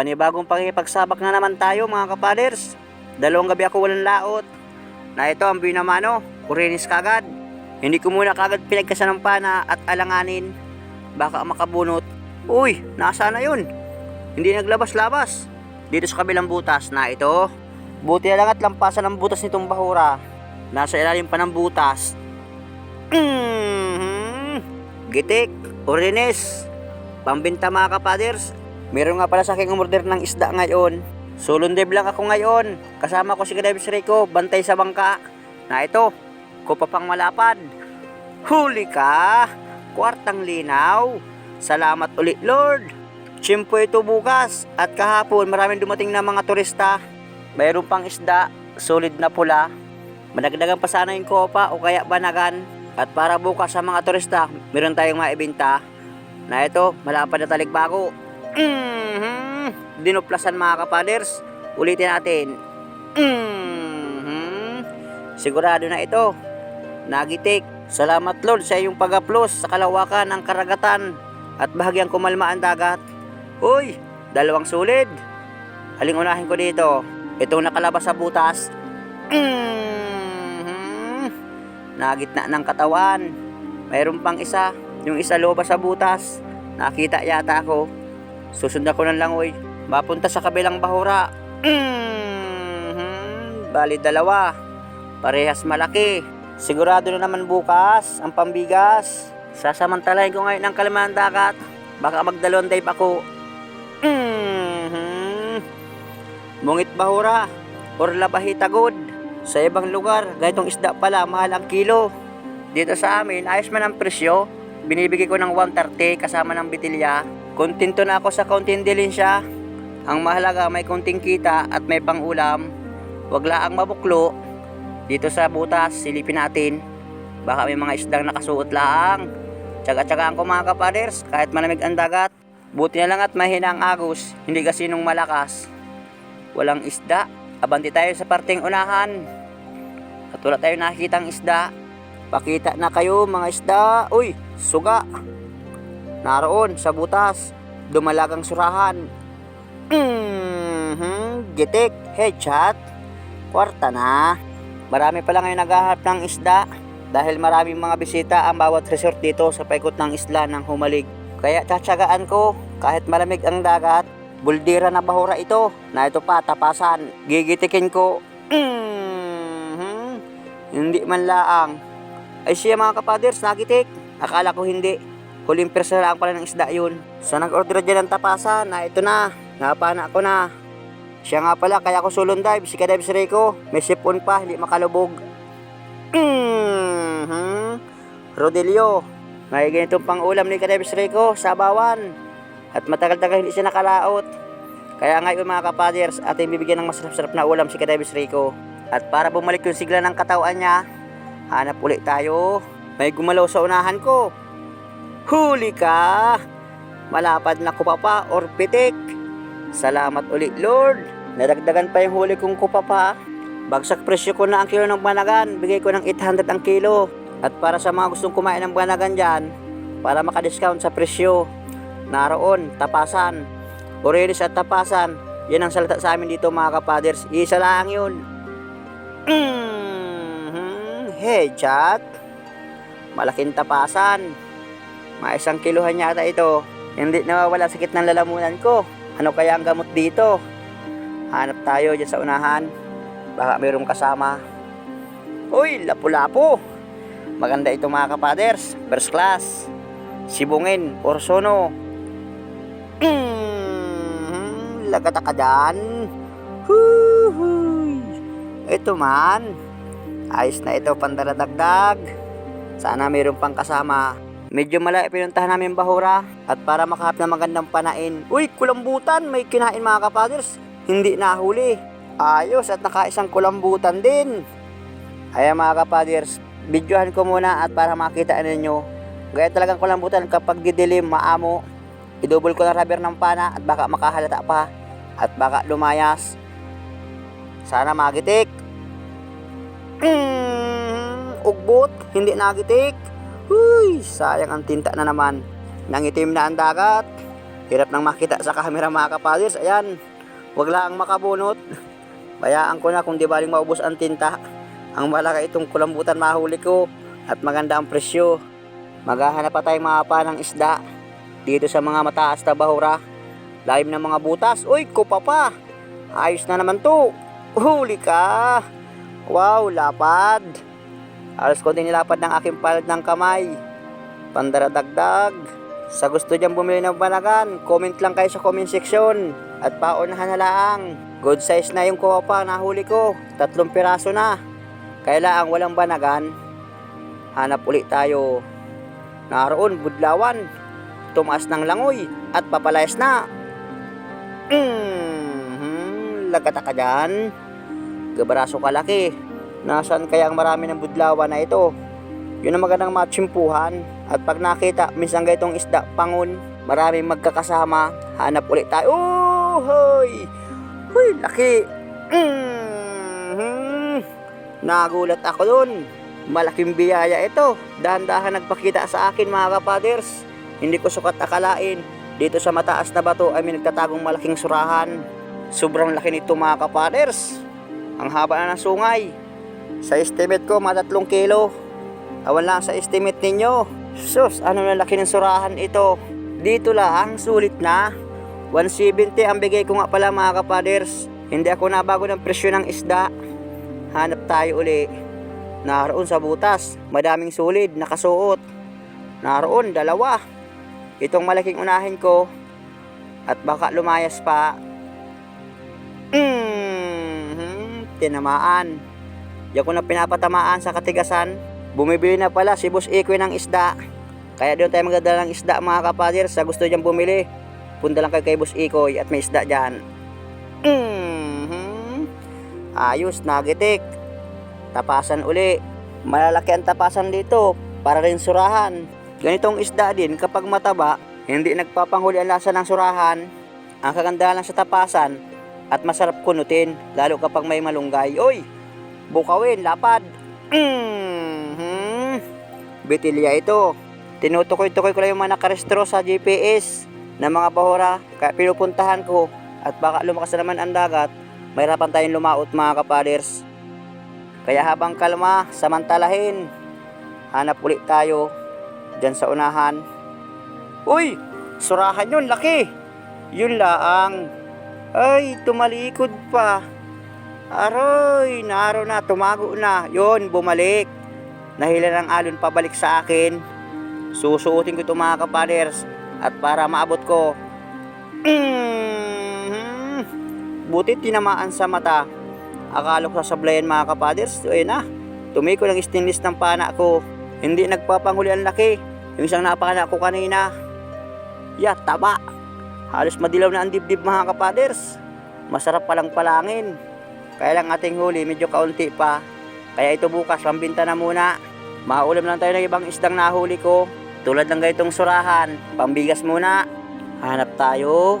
Panibagong pakipagsabak na naman tayo mga kapaders. Dalawang gabi ako walang laot. Na ito ang binamano, kurinis kagad. Hindi ko muna kagad pinagkasan ng pana at alanganin. Baka makabunot. Uy, nasa na yun? Hindi naglabas-labas. Dito sa kabilang butas na ito. Buti na lang at lampasan ng butas nitong bahura. Nasa ilalim pa ng butas. Gitik, orinis. Pambinta mga kapaders. Meron nga pala sa aking umorder ng isda ngayon. Sulundib lang ako ngayon. Kasama ko si Kadebs Rico, bantay sa bangka. Na ito, kupa pang malapad. Huli ka, kwartang linaw. Salamat ulit Lord. Tsimpo ito bukas at kahapon maraming dumating na mga turista. Mayroon pang isda, solid na pula. Madagdagan pa sana yung kopa o kaya banagan. At para bukas sa mga turista, meron tayong maibinta. Na ito, malapad na talikbago. Dinoplasan mga kapaders. Ulitin natin. Sigurado na ito. Nagitik. Salamat Lord sa iyong pag-aplos sa kalawakan ng karagatan at bahagyang kumalma ang dagat. Uy, dalawang sulid. Aling unahin ko dito. Itong nakalabas sa butas. Nagitna ng katawan. Mayroon pang isa. Yung isa loba sa butas. Nakita yata ako. Susundan ko ng langoy. Mapunta sa kabilang bahura. Bali dalawa. Parehas malaki. Sigurado na naman bukas ang pambigas. Sasamantalahin ko ngayon ang kalaman ng dagat. Baka magdalawang dive ako. Mungit bahura or labahi tagod. Sa ibang lugar, ganitong isda pala mahal ang kilo. Dito sa amin, ayos man ang presyo. Binibigay ko ng 130 kasama ng bitilya. Kontento na ako sa kaunting dilin siya. Ang mahalaga may konting kita at may pang-ulam. Wag laang mabuklo. Dito sa butas, silipin natin. Baka may mga isdang nakasuot laang. Tsaga-tsagaan ko mga kapaders, kahit malamig ang dagat. Buti na lang at mahina ang agos, hindi gasinong malakas. Walang isda, abanti tayo sa parting unahan. At wala tayo nakikitang isda. Pakita na kayo mga isda. Uy, suga. Naroon sa butas, dumalagang surahan. Gitik, headshot. Kwarta na. Marami pala ngayon naghahanap ng isda dahil maraming mga bisita ang bawat resort dito sa paikot ng isla ng Humalig. Kaya tsatsagaan ko kahit malamig ang dagat. Buldira na bahura ito. Na ito pa, tapasan. Gigitikin ko. Hindi man laang. Ay siya mga kapaders, nagitik. Akala ko hindi. Huling persa lang pala ng isda yun. Sa nag-order dyan ng tapasan, na ito na. Napana ko na. Siya nga pala, kaya ko sulon dive. Si Kadebs Rico, may sipon pa, hindi makalubog. Rodelio. May ganitong pang ulam ni Kadebs Rico, sabawan. At matagal-tagal hindi siya nakalaot. Kaya ngayon mga kapaders, ating bibigyan ng masarap-sarap na ulam si Kadebs Rico. At para bumalik yung sigla ng katawan niya, hanap ulit tayo. May gumalaw sa unahan ko. Huli ka! Malapad na kupapa or pitik. Salamat ulit Lord. Nadagdagan pa yung huli kong kupapa. Bagsak presyo ko na ang kilo ng banagan. Bigay ko ng 800 ang kilo. At para sa mga gustong kumain ng banagan dyan, para makadiscount sa presyo, naroon, tapasan. Orinis at tapasan. Yan ang salita sa amin dito mga kapaders. Isa lang yun. Headshot. Malaking tapasan. Mga 1 kilohan yata ito. Hindi nawawala sakit ng lalamunan ko. Ano kaya ang gamot dito? Hanap tayo dyan sa unahan. Baka mayroong kasama. Uy, lapu-lapu. Maganda ito mga kapaders. First class. Sibungin, porsono. Lagata ka dyan. Ito man. Ayos na ito, pandaradagdag. Sana mayroon pang kasama. Medyo malayo pinuntahan namin bahura. At para makahap na magandang panain. Uy, kulambutan. May kinain mga kapaders. Hindi nahuli. Ayos at nakaisang kulambutan din. Ayan mga kapaders. Videohan ko muna at para makita ninyo. Gaya talagang kulambutan kapag didilim, maamo. I-double ko na rubber ng pana at baka makahalata pa. At baka lumayas. Sana magitik. Ugbot, hindi nagitik. Huy, sayang ang tinta na naman. Nangitim na ang dagat. Hirap nang makita sa camera mga kapaders. Ayan, wag lang makabunot. Bayaan ko na kung di baling maubos ang tinta. Ang malaki itong kulambutan mahuli ko at maganda ang presyo. Maghahanap pa tayong mga panang isda dito sa mga mataas na bahura. Lalim ng mga butas. Uy, kupa pa. Ayos na naman to. Huli ka. Wow, lapad. Halos konti nilapad ng aking palad ng kamay. Pandaradagdag. Sa gusto dyan bumili ng banagan, comment lang kayo sa comment section. At paunahan na lang. Good size na yung kuha pa nahuli ko. 3 piraso na. Kailangan walang banagan. Hanap ulit tayo. Naroon, budlawan. Tumaas ng langoy at papalayas na. Lagata ka dyan. Gabaraso kalaki. Nasaan kaya ang marami ng budlawan na ito? Yun ang magandang matsimpuhan. At pag nakita, minsan gaytong isda, pangon, maraming magkakasama, hanap ulit tayo. Oh, hoy! Hoy, laki! Nagulat ako dun. Malaking biyaya ito. Dahan-dahan nagpakita sa akin mga kapaders. Hindi ko sukat akalain. Dito sa mataas na bato ay may nagtatagong malaking surahan. Sobrang laki nito mga kapaders. Ang haba na ng sungay. Sa estimate ko, mga 3 kilo. Awan lang sa estimate ninyo. Sus, ano na laki ng surahan ito. Dito lang, sulit na. 170 ang bigay ko nga pala mga kapaders. Hindi ako nabago ng presyo ng isda. Hanap tayo uli. Naroon sa butas, madaming sulid, nakasuot. Naroon, 2. Itong malaking unahin ko. At baka lumayas pa. Tinamaan. Di ako na pinapatamaan sa katigasan. Bumibili na pala si Boss Ikoy ng isda. Kaya doon tayo magdadala ng isda mga kapaders. Sa gusto dyan bumili, punta lang kayo kay Boss Ikoy at may isda dyan. Ayos, nagitik. Tapasan uli. Malalaki ang tapasan dito para rin surahan. Ganitong isda din kapag mataba, hindi nagpapanghuli ang lasa ng surahan. Ang kagandahan lang sa tapasan at masarap kunutin, lalo kapag may malunggay. Oy, bukawin, lapad. Bitilya ito. Tinutukoy-tukoy ko lang yung mga nakarestro sa GPS na mga bahura, kaya pinupuntahan ko. At baka lumakas na naman ang dagat, mahirapan tayong lumaot mga kapaders. Kaya habang kalma, samantalahin. Hanap ulit tayo dyan sa unahan. Uy, surahan yun, laki. Yun laang. Ay, tumalikod pa. Aroy, naro na, tumago na. Yun, bumalik. Nahila ng alon pabalik sa akin. Susuotin ko ito mga kapaders. At para maabot ko. Buti tinamaan sa mata. Akala ko sasablayan mga kapaders. So, ayun na. Tumiko ng stainless ng pana ko. Hindi nagpapanghuli ang laki. Yung isang napakana ko kanina. Taba. Halos madilaw na ang dibdib mga kapaders. Masarap palang palangin. Kaya lang ating huli medyo kaunti pa. Kaya ito bukas pambinta na muna. Maulam lang tayo ng ibang isdang nahuli ko. Tulad ng ganitong surahan. Pambigas muna. Hanap tayo.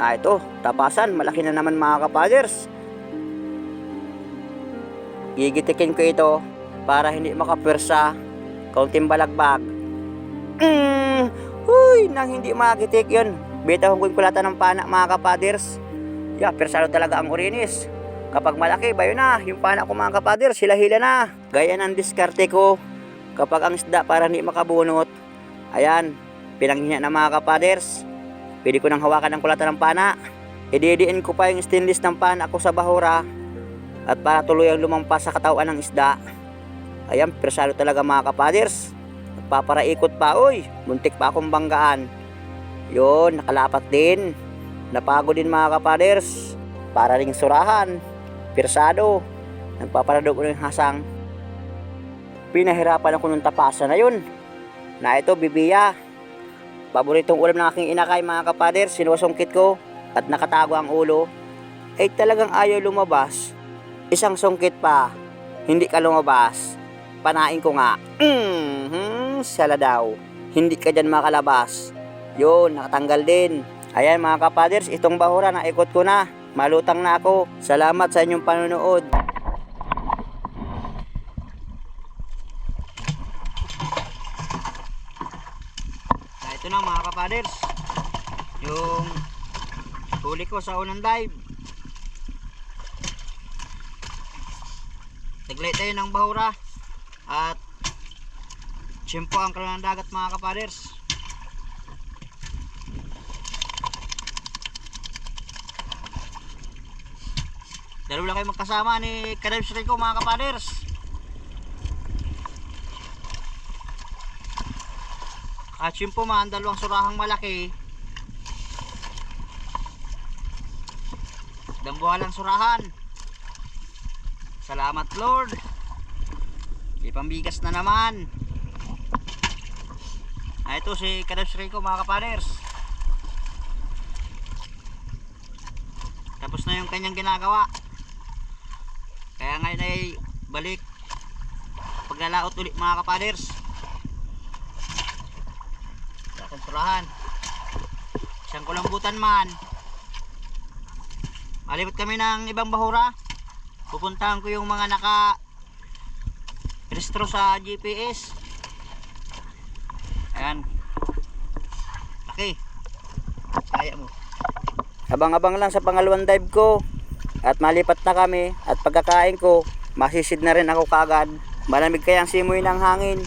Ito, tapasan. Malaki na naman mga kapaders. Gigitikin ko ito para hindi makapwersa. Kaunting balagbag. Huy, nang hindi magitik yun. Bitahon ko yung kulatan ng pana mga kapaders. Persado talaga ang orinis. Kapag malaki, bayo na. Yung pana ko mga kapaders, hila-hila na. Gaya ng diskarte ko. Kapag ang isda para hindi makabunot. Ayan, pinanghinya na mga kapaders. Pwede ko nang hawakan ang kulatan ng pana. Ididiin ko pa yung stainless ng pana ko sa bahura. At para tuloy ang lumampas sa katawan ng isda. Ayan, persado talaga mga kapaders. Nagpaparaikot pa, uy. Muntik pa akong banggaan. Yun, nakalapat din. Napago din mga kapaders. Para ring surahan. Persado. Nagpaparado ko ng hasang. Pinahirapan ako ng tapasan na yun. Na ito, bibiya. Paboritong ulam ng aking inakay mga kapaders. Sinuwasungkit ko. At nakatago ang ulo. Talagang ayaw lumabas. Isang sungkit pa. Hindi ka lumabas. Panain ko nga. Sala daw. Hindi ka dyan makalabas. Yun, nakatanggal din. Ayan mga kapaders, itong bahura na ikot ko na. Malutang na ako. Salamat sa inyong panonood. Ito na mga kapaders. yung huli ko sa unang dive. Taglay tayo ng bahura at tiyempo ang kalan ng dagat mga kapaders. Dalawa lang kayo magkasama ni Kadebs Rico mga kapaders. At tiyempo man, dalawang surahang malaki. Dambuhalang surahan. Salamat Lord. Ipambigas na naman. Ito si Kadebs Rico mga kapaders. Tapos na yung kanyang ginagawa. Kaya ngayon ay balik paglalaot ulit mga kapaders. Sa surahan. Isang kulambutan man. Malibot kami ng ibang bahura. Pupuntahan ko yung mga naka restro sa GPS. Ayan. Laki. Kaya mo. Abang-abang lang sa pangalawang dive ko. At malipat na kami. At pagkakain ko, masisid na rin ako kagad. Malamig kaya ang simoy ng hangin.